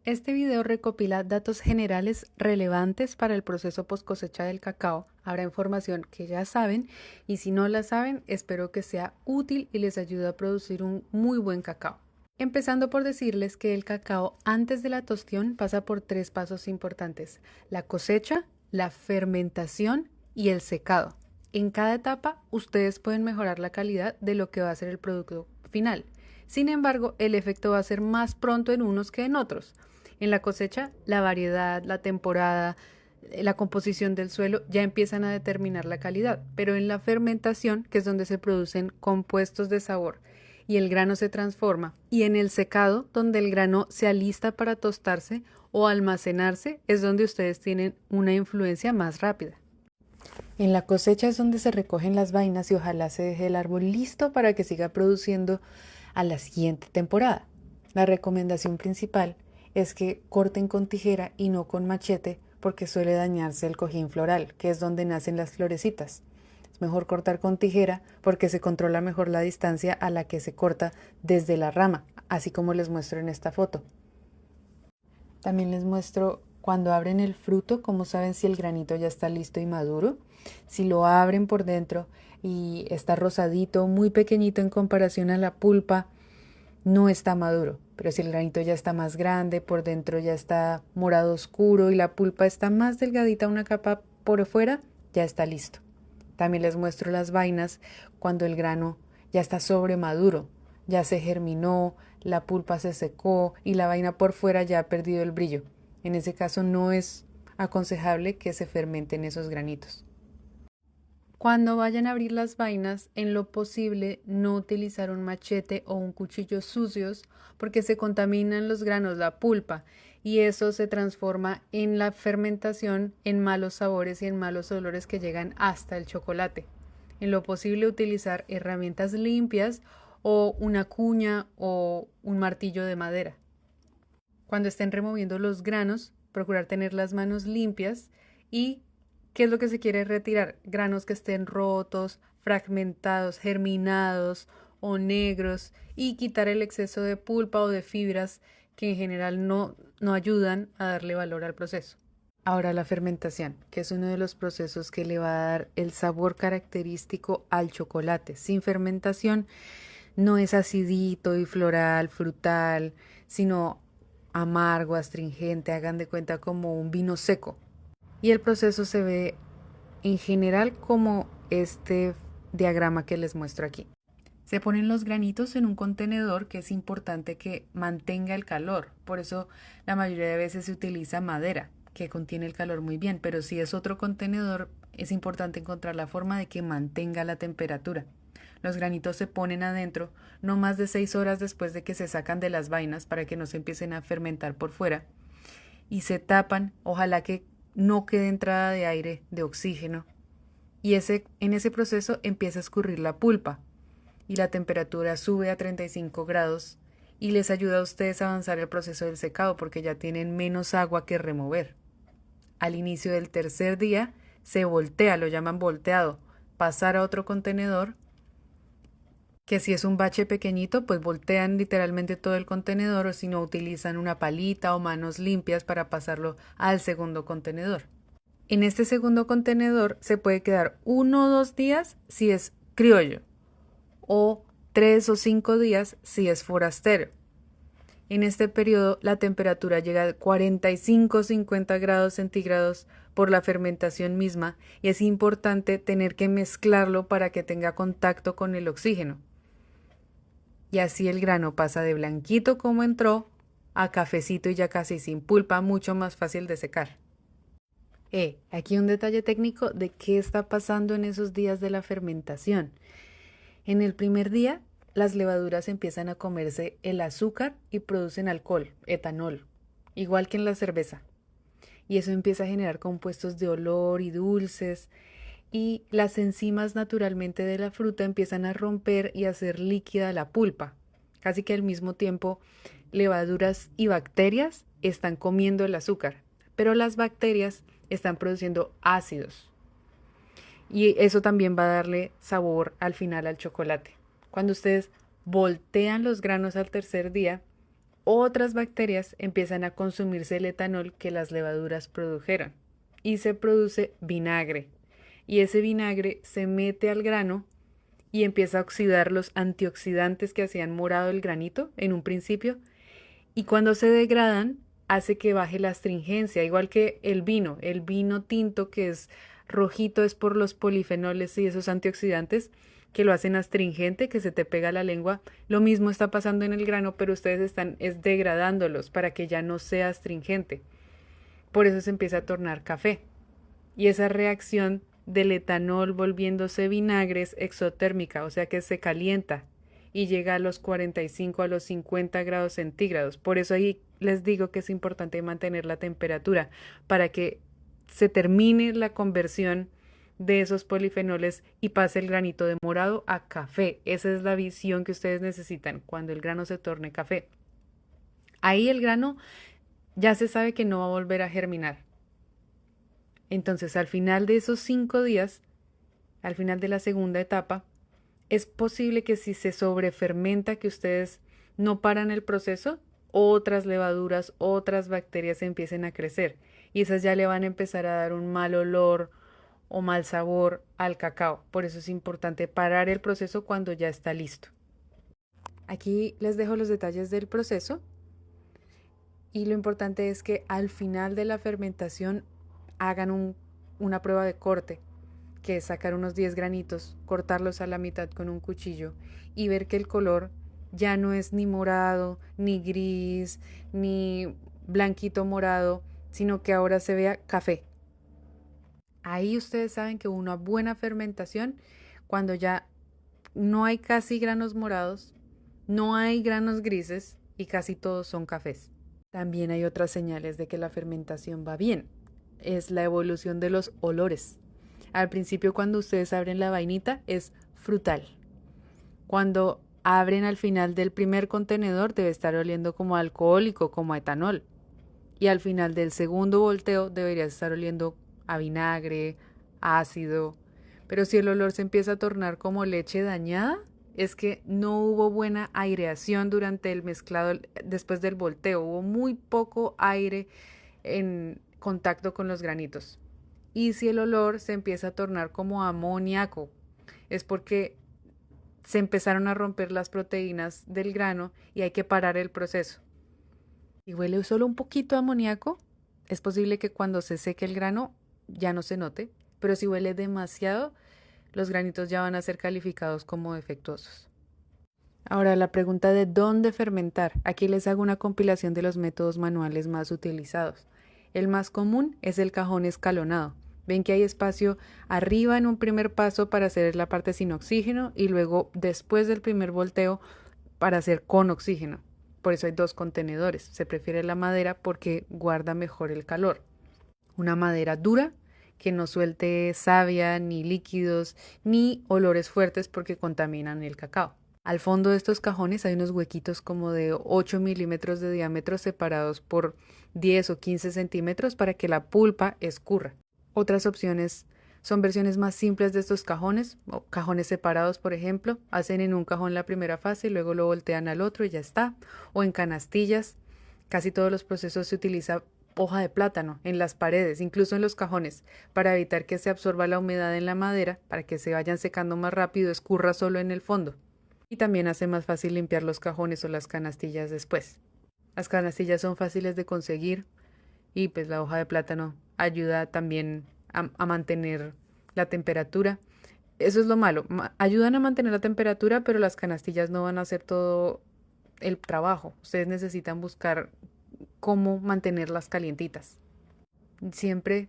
Este video recopila datos generales relevantes para el proceso post cosecha del cacao. Habrá información que ya saben y si no la saben, espero que sea útil y les ayude a producir un muy buen cacao. Empezando por decirles que el cacao antes de la tostión pasa por 3 pasos importantes: la cosecha, la fermentación y el secado. En cada etapa ustedes pueden mejorar la calidad de lo que va a ser el producto final. Sin embargo, el efecto va a ser más pronto en unos que en otros. En la cosecha, la variedad, la temporada, la composición del suelo ya empiezan a determinar la calidad, pero en la fermentación, que es donde se producen compuestos de sabor y el grano se transforma, y en el secado, donde el grano se alista para tostarse o almacenarse, es donde ustedes tienen una influencia más rápida. En la cosecha es donde se recogen las vainas y ojalá se deje el árbol listo para que siga produciendo a la siguiente temporada. La recomendación principal es que corten con tijera y no con machete porque suele dañarse el cojín floral, que es donde nacen las florecitas. Es mejor cortar con tijera porque se controla mejor la distancia a la que se corta desde la rama, así como les muestro en esta foto. También les muestro cuando abren el fruto, cómo saben si el granito ya está listo y maduro. Si lo abren por dentro y está rosadito, muy pequeñito en comparación a la pulpa, no está maduro. Pero si el granito ya está más grande, por dentro ya está morado oscuro y la pulpa está más delgadita, una capa por fuera, ya está listo. También les muestro las vainas cuando el grano ya está sobremaduro, ya se germinó, la pulpa se secó y la vaina por fuera ya ha perdido el brillo. En ese caso no es aconsejable que se fermenten esos granitos. Cuando vayan a abrir las vainas, en lo posible no utilizar un machete o un cuchillo sucios porque se contaminan los granos, la pulpa, y eso se transforma en la fermentación en malos sabores y en malos olores que llegan hasta el chocolate. En lo posible utilizar herramientas limpias o una cuña o un martillo de madera. Cuando estén removiendo los granos, procurar tener las manos limpias y ¿qué es lo que se quiere retirar? Granos que estén rotos, fragmentados, germinados o negros y quitar el exceso de pulpa o de fibras que en general no ayudan a darle valor al proceso. Ahora la fermentación, que es uno de los procesos que le va a dar el sabor característico al chocolate. Sin fermentación no es acidito y floral, frutal, sino amargo, astringente, hagan de cuenta como un vino seco. Y el proceso se ve en general como este diagrama que les muestro aquí. Se ponen los granitos en un contenedor que es importante que mantenga el calor. Por eso la mayoría de veces se utiliza madera, que contiene el calor muy bien. Pero si es otro contenedor, es importante encontrar la forma de que mantenga la temperatura. Los granitos se ponen adentro no más de 6 horas después de que se sacan de las vainas para que no se empiecen a fermentar por fuera. Y se tapan, ojalá que no quede entrada de aire, de oxígeno. Y en ese proceso empieza a escurrir la pulpa y la temperatura sube a 35 grados y les ayuda a ustedes a avanzar el proceso del secado porque ya tienen menos agua que remover. Al inicio del tercer día se voltea, lo llaman volteado, pasar a otro contenedor, que si es un bache pequeñito, pues voltean literalmente todo el contenedor o si no utilizan una palita o manos limpias para pasarlo al segundo contenedor. En este segundo contenedor se puede quedar 1 o 2 días si es criollo o 3 o 5 días si es forastero. En este periodo la temperatura llega a 45 o 50 grados centígrados por la fermentación misma y es importante tener que mezclarlo para que tenga contacto con el oxígeno. Y así el grano pasa de blanquito como entró a cafecito y ya casi sin pulpa, mucho más fácil de secar. Aquí un detalle técnico de qué está pasando en esos días de la fermentación. En el primer día, las levaduras empiezan a comerse el azúcar y producen alcohol, etanol, igual que en la cerveza. Y eso empieza a generar compuestos de olor y dulces. Y las enzimas naturalmente de la fruta empiezan a romper y a hacer líquida la pulpa. Casi que al mismo tiempo, levaduras y bacterias están comiendo el azúcar, pero las bacterias están produciendo ácidos. Y eso también va a darle sabor al final al chocolate. Cuando ustedes voltean los granos al tercer día, otras bacterias empiezan a consumirse el etanol que las levaduras produjeron y se produce vinagre. Y ese vinagre se mete al grano y empieza a oxidar los antioxidantes que hacían morado el granito en un principio, y cuando se degradan hace que baje la astringencia, igual que el vino tinto que es rojito es por los polifenoles y esos antioxidantes que lo hacen astringente, que se te pega la lengua. Lo mismo está pasando en el grano, pero ustedes están degradándolos para que ya no sea astringente. Por eso se empieza a tornar café. Y esa reacción del etanol volviéndose vinagre es exotérmica, o sea que se calienta y llega a los 45 a los 50 grados centígrados. Por eso ahí les digo que es importante mantener la temperatura para que se termine la conversión de esos polifenoles y pase el granito de morado a café. Esa es la visión que ustedes necesitan cuando el grano se torne café. Ahí el grano ya se sabe que no va a volver a germinar. Entonces, al final de esos 5 días, al final de la segunda etapa, es posible que si se sobrefermenta, que ustedes no paran el proceso, otras levaduras, otras bacterias empiecen a crecer y esas ya le van a empezar a dar un mal olor o mal sabor al cacao. Por eso es importante parar el proceso cuando ya está listo. Aquí les dejo los detalles del proceso y lo importante es que al final de la fermentación hagan una prueba de corte, que es sacar unos 10 granitos, cortarlos a la mitad con un cuchillo y ver que el color ya no es ni morado, ni gris, ni blanquito morado, sino que ahora se vea café. Ahí ustedes saben que hubo una buena fermentación cuando ya no hay casi granos morados, no hay granos grises y casi todos son cafés. También hay otras señales de que la fermentación va bien. Es la evolución de los olores. Al principio, cuando ustedes abren la vainita, es frutal. Cuando abren al final del primer contenedor, debe estar oliendo como a alcohólico, como a etanol. Y al final del segundo volteo, debería estar oliendo a vinagre, ácido. Pero si el olor se empieza a tornar como leche dañada, es que no hubo buena aireación durante el mezclado después del volteo. Hubo muy poco aire en contacto con los granitos. Y si el olor se empieza a tornar como amoníaco, es porque se empezaron a romper las proteínas del grano y hay que parar el proceso. Si huele solo un poquito a amoníaco, es posible que cuando se seque el grano ya no se note, pero si huele demasiado, los granitos ya van a ser calificados como defectuosos. Ahora, la pregunta de dónde fermentar. Aquí les hago una compilación de los métodos manuales más utilizados. El más común es el cajón escalonado. Ven que hay espacio arriba en un primer paso para hacer la parte sin oxígeno y luego después del primer volteo para hacer con oxígeno. Por eso hay 2 contenedores. Se prefiere la madera porque guarda mejor el calor. Una madera dura que no suelte savia, ni líquidos, ni olores fuertes porque contaminan el cacao. Al fondo de estos cajones hay unos huequitos como de 8 milímetros de diámetro separados por 10 o 15 centímetros para que la pulpa escurra. Otras opciones son versiones más simples de estos cajones, o cajones separados, por ejemplo. Hacen en un cajón la primera fase y luego lo voltean al otro y ya está. O en canastillas. Casi todos los procesos se utiliza hoja de plátano en las paredes, incluso en los cajones, para evitar que se absorba la humedad en la madera, para que se vayan secando más rápido, escurra solo en el fondo. Y también hace más fácil limpiar los cajones o las canastillas después. Las canastillas son fáciles de conseguir y pues la hoja de plátano ayuda también a mantener la temperatura. Eso es lo malo, ayudan a mantener la temperatura, pero las canastillas no van a hacer todo el trabajo. Ustedes necesitan buscar cómo mantenerlas calientitas. Siempre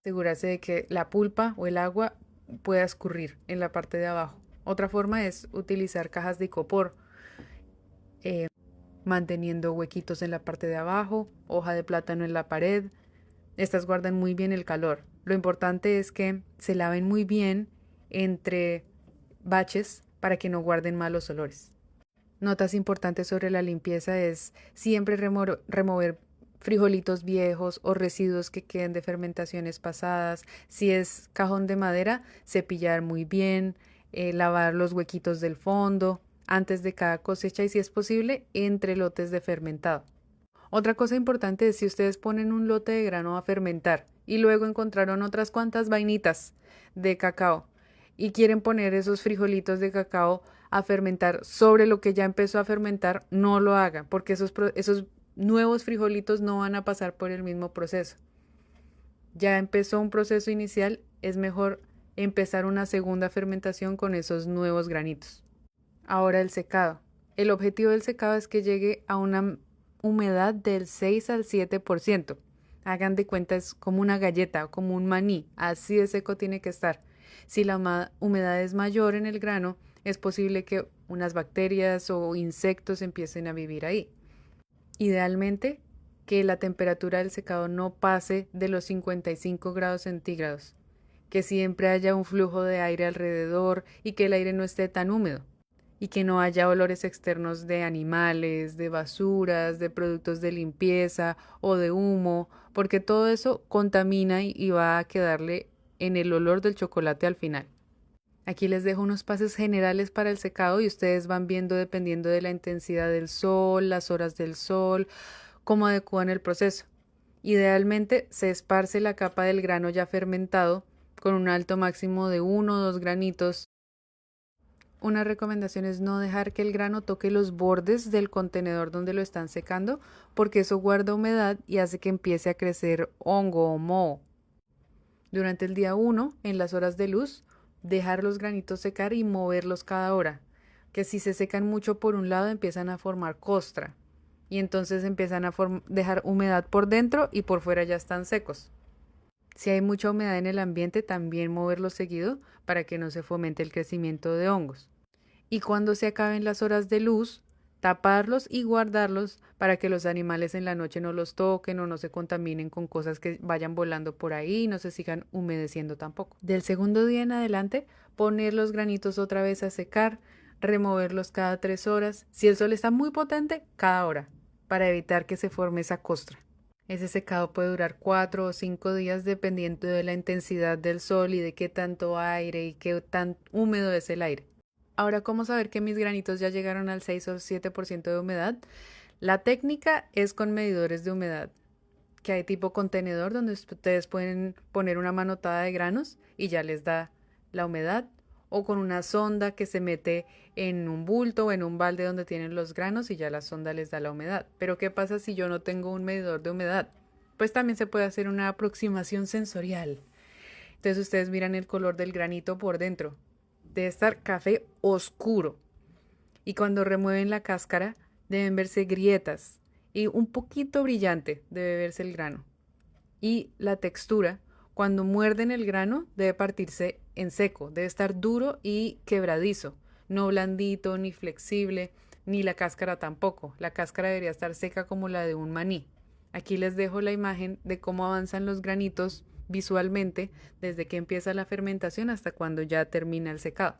asegurarse de que la pulpa o el agua pueda escurrir en la parte de abajo. Otra forma es utilizar cajas de icopor, manteniendo huequitos en la parte de abajo, hoja de plátano en la pared. Estas guardan muy bien el calor. Lo importante es que se laven muy bien entre baches para que no guarden malos olores. Notas importantes sobre la limpieza es siempre remover frijolitos viejos o residuos que queden de fermentaciones pasadas. Si es cajón de madera, cepillar muy bien, lavar los huequitos del fondo, antes de cada cosecha y si es posible entre lotes de fermentado. Otra cosa importante es si ustedes ponen un lote de grano a fermentar y luego encontraron otras cuantas vainitas de cacao y quieren poner esos frijolitos de cacao a fermentar sobre lo que ya empezó a fermentar, no lo hagan porque esos nuevos frijolitos no van a pasar por el mismo proceso. Ya empezó un proceso inicial, es mejor empezar una segunda fermentación con esos nuevos granitos. Ahora el secado. El objetivo del secado es que llegue a una humedad del 6 al 7%. Hagan de cuenta, es como una galleta o como un maní, así de seco tiene que estar. Si la humedad es mayor en el grano, es posible que unas bacterias o insectos empiecen a vivir ahí. Idealmente, que la temperatura del secado no pase de los 55 grados centígrados, que siempre haya un flujo de aire alrededor y que el aire no esté tan húmedo y que no haya olores externos de animales, de basuras, de productos de limpieza o de humo, porque todo eso contamina y va a quedarle en el olor del chocolate al final. Aquí les dejo unos pasos generales para el secado y ustedes van viendo dependiendo de la intensidad del sol, las horas del sol, cómo adecúan el proceso. Idealmente se esparce la capa del grano ya fermentado con un alto máximo de 1 o 2 granitos. Una recomendación es no dejar que el grano toque los bordes del contenedor donde lo están secando porque eso guarda humedad y hace que empiece a crecer hongo o moho. Durante el día 1, en las horas de luz, dejar los granitos secar y moverlos cada hora, que si se secan mucho por un lado empiezan a formar costra y entonces empiezan a dejar humedad por dentro y por fuera ya están secos. Si hay mucha humedad en el ambiente, también moverlos seguido para que no se fomente el crecimiento de hongos. Y cuando se acaben las horas de luz, taparlos y guardarlos para que los animales en la noche no los toquen o no se contaminen con cosas que vayan volando por ahí y no se sigan humedeciendo tampoco. Del segundo día en adelante, poner los granitos otra vez a secar, removerlos cada 3 horas. Si el sol está muy potente, cada hora, para evitar que se forme esa costra. Ese secado puede durar 4 o 5 días dependiendo de la intensidad del sol y de qué tanto aire y qué tan húmedo es el aire. Ahora, ¿cómo saber que mis granitos ya llegaron al 6 o 7% de humedad? La técnica es con medidores de humedad, que hay tipo contenedor donde ustedes pueden poner una manotada de granos y ya les da la humedad, o con una sonda que se mete en un bulto o en un balde donde tienen los granos y ya la sonda les da la humedad. Pero ¿qué pasa si yo no tengo un medidor de humedad? Pues también se puede hacer una aproximación sensorial. Entonces ustedes miran el color del granito por dentro. Debe estar café oscuro. Y cuando remueven la cáscara, deben verse grietas y un poquito brillante debe verse el grano. Y la textura, cuando muerden el grano, debe partirse en seco, debe estar duro y quebradizo, no blandito ni flexible, ni la cáscara tampoco. La cáscara debería estar seca como la de un maní. Aquí les dejo la imagen de cómo avanzan los granitos visualmente desde que empieza la fermentación hasta cuando ya termina el secado.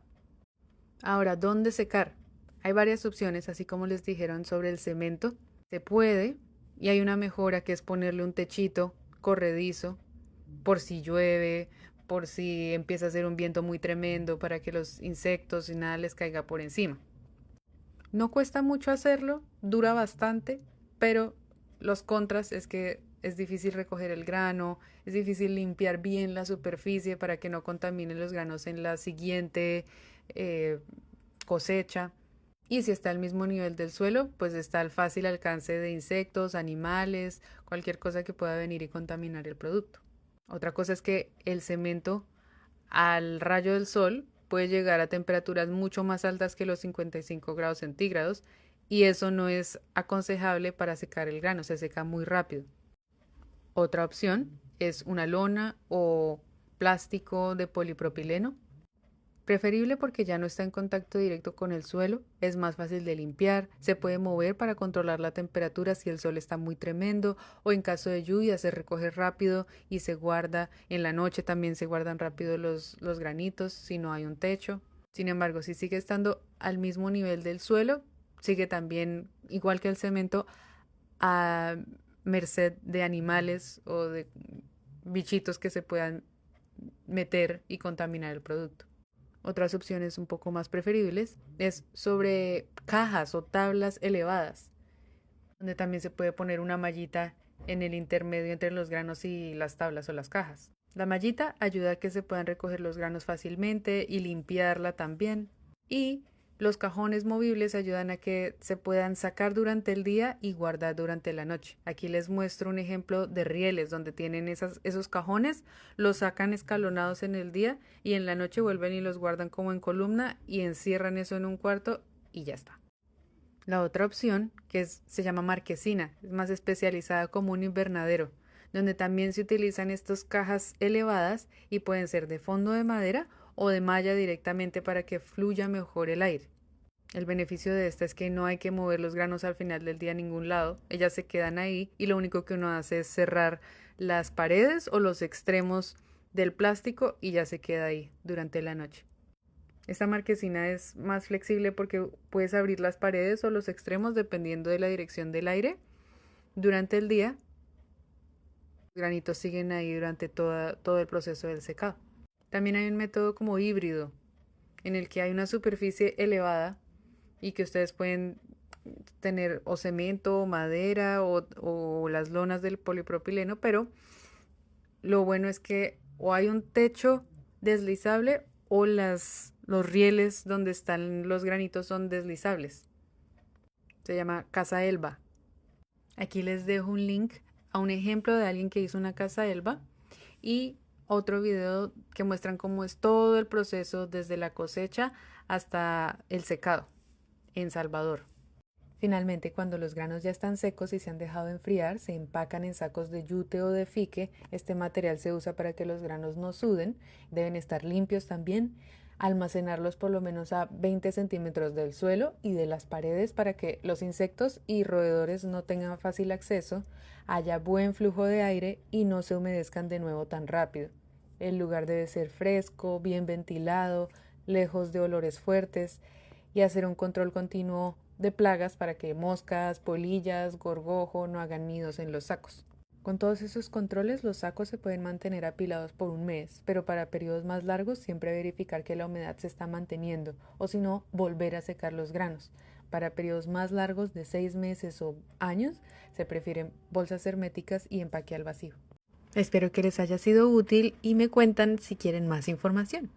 Ahora, ¿dónde secar? Hay varias opciones, así como les dijeron sobre el cemento. Se puede, y hay una mejora que es ponerle un techito corredizo por si llueve, por si empieza a hacer un viento muy tremendo para que los insectos y nada les caiga por encima. No cuesta mucho hacerlo, dura bastante, pero los contras es que es difícil recoger el grano, es difícil limpiar bien la superficie para que no contaminen los granos en la siguiente cosecha. Y si está al mismo nivel del suelo, pues está al fácil alcance de insectos, animales, cualquier cosa que pueda venir y contaminar el producto. Otra cosa es que el cemento al rayo del sol puede llegar a temperaturas mucho más altas que los 55 grados centígrados y eso no es aconsejable para secar el grano, se seca muy rápido. Otra opción es una lona o plástico de polipropileno. Preferible porque ya no está en contacto directo con el suelo, es más fácil de limpiar, se puede mover para controlar la temperatura si el sol está muy tremendo o en caso de lluvia se recoge rápido y se guarda. En la noche también se guardan rápido los granitos si no hay un techo. Sin embargo, si sigue estando al mismo nivel del suelo, sigue también, igual que el cemento, a merced de animales o de bichitos que se puedan meter y contaminar el producto. Otras opciones un poco más preferibles es sobre cajas o tablas elevadas, donde también se puede poner una mallita en el intermedio entre los granos y las tablas o las cajas. La mallita ayuda a que se puedan recoger los granos fácilmente y limpiarla también. Y los cajones movibles ayudan a que se puedan sacar durante el día y guardar durante la noche. Aquí les muestro un ejemplo de rieles donde tienen esos cajones, los sacan escalonados en el día y en la noche vuelven y los guardan como en columna y encierran eso en un cuarto y ya está. La otra opción, se llama marquesina, es más especializada como un invernadero, donde también se utilizan estas cajas elevadas y pueden ser de fondo de madera o de malla directamente para que fluya mejor el aire. El beneficio de esta es que no hay que mover los granos al final del día a ningún lado, ellas se quedan ahí y lo único que uno hace es cerrar las paredes o los extremos del plástico y ya se queda ahí durante la noche. Esta marquesina es más flexible porque puedes abrir las paredes o los extremos dependiendo de la dirección del aire. Durante el día, los granitos siguen ahí durante todo el proceso del secado. También hay un método como híbrido, en el que hay una superficie elevada y que ustedes pueden tener o cemento, o madera o las lonas del polipropileno, pero lo bueno es que o hay un techo deslizable o los rieles donde están los granitos son deslizables. Se llama casa Elba. Aquí les dejo un link a un ejemplo de alguien que hizo una casa Elba y otro video que muestran cómo es todo el proceso desde la cosecha hasta el secado en Salvador. Finalmente, cuando los granos ya están secos y se han dejado enfriar, se empacan en sacos de yute o de fique. Este material se usa para que los granos no suden, deben estar limpios también, almacenarlos por lo menos a 20 centímetros del suelo y de las paredes para que los insectos y roedores no tengan fácil acceso, haya buen flujo de aire y no se humedezcan de nuevo tan rápido. El lugar debe ser fresco, bien ventilado, lejos de olores fuertes y hacer un control continuo de plagas para que moscas, polillas, gorgojo no hagan nidos en los sacos. Con todos esos controles, los sacos se pueden mantener apilados por un mes, pero para periodos más largos siempre verificar que la humedad se está manteniendo, o si no, volver a secar los granos. Para periodos más largos de 6 meses o años, se prefieren bolsas herméticas y empaque al vacío. Espero que les haya sido útil y me cuentan si quieren más información.